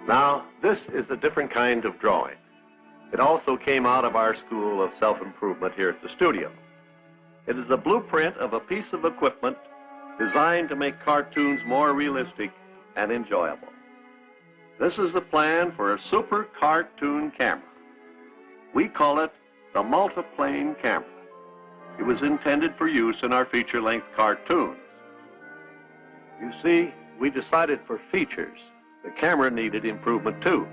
Now, this is a different kind of drawing. It also came out of our school of self-improvement here at the studio. It is a blueprint of a piece of equipment designed to make cartoons more realistic and enjoyable. This is the plan for a super cartoon camera. We call it the Multiplane camera. It was intended for use in our feature-length cartoons. You see, we decided for features, the camera needed improvement too.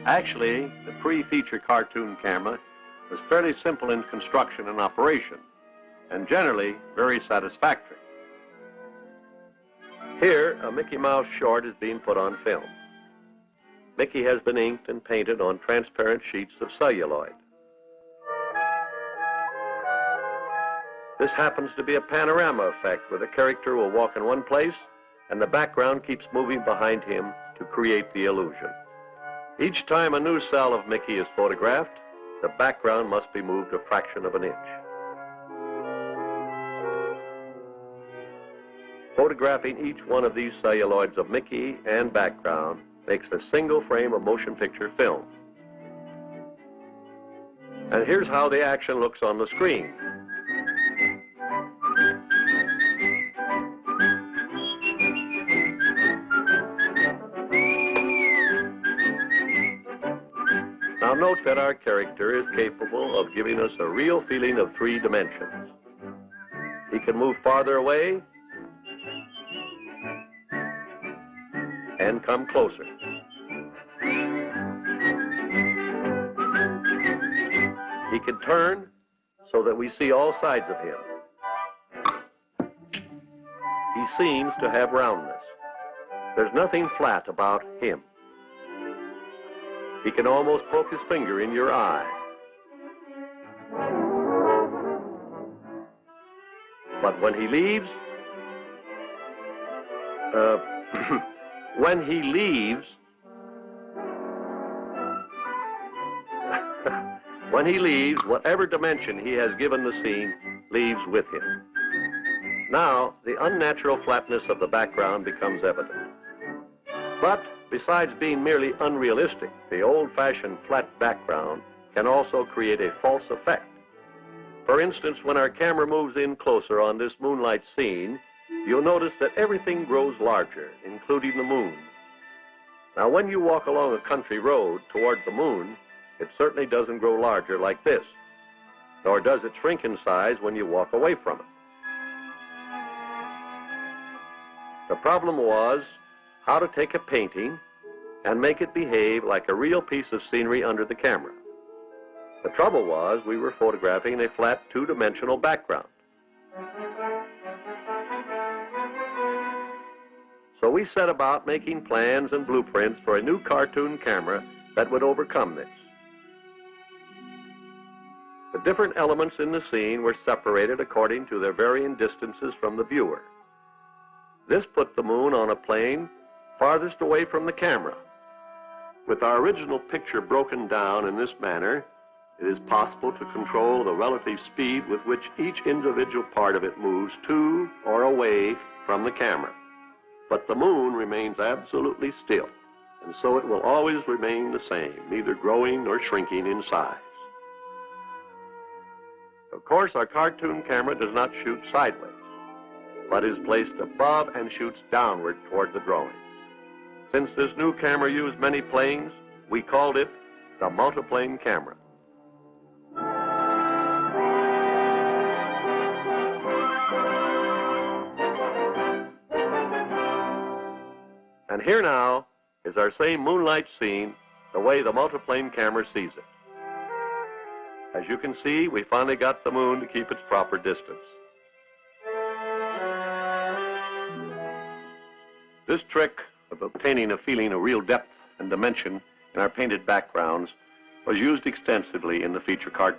Actually, the pre-feature cartoon camera was fairly simple in construction and operation, and generally very satisfactory. Here, a Mickey Mouse short is being put on film. Mickey has been inked and painted on transparent sheets of celluloid. This happens to be a panorama effect where the character will walk in one place and the background keeps moving behind him to create the illusion. Each time a new cell of Mickey is photographed, the background must be moved a fraction of an inch. Photographing each one of these celluloids of Mickey and background makes a single frame of motion picture film. And here's how the action looks on the screen. Now note that our character is capable of giving us a real feeling of 3 dimensions. He can move farther away and come closer. He can turn so that we see all sides of him. He seems to have roundness. There's nothing flat about him. He can almost poke his finger in your eye. But when he leaves, when he leaves, whatever dimension he has given the scene leaves with him. Now, the unnatural flatness of the background becomes evident. But besides being merely unrealistic, the old-fashioned flat background can also create a false effect. For instance, when our camera moves in closer on this moonlight scene, you'll notice that everything grows larger, including the moon. Now, when you walk along a country road toward the moon, it certainly doesn't grow larger like this, nor does it shrink in size when you walk away from it. The problem was how to take a painting and make it behave like a real piece of scenery under the camera. The trouble was we were photographing a flat 2-dimensional background. So we set about making plans and blueprints for a new cartoon camera that would overcome this. The different elements in the scene were separated according to their varying distances from the viewer. This put the moon on a plane farthest away from the camera. With our original picture broken down in this manner, it is possible to control the relative speed with which each individual part of it moves to or away from the camera. But the moon remains absolutely still, and so it will always remain the same, neither growing nor shrinking in size. Of course, our cartoon camera does not shoot sideways, but is placed above and shoots downward toward the drawing. Since this new camera used many planes, we called it the Multiplane camera. And here now is our same moonlight scene, the way the Multiplane camera sees it. As you can see, we finally got the moon to keep its proper distance. This trick of obtaining a feeling of real depth and dimension in our painted backgrounds was used extensively in the feature cartoon.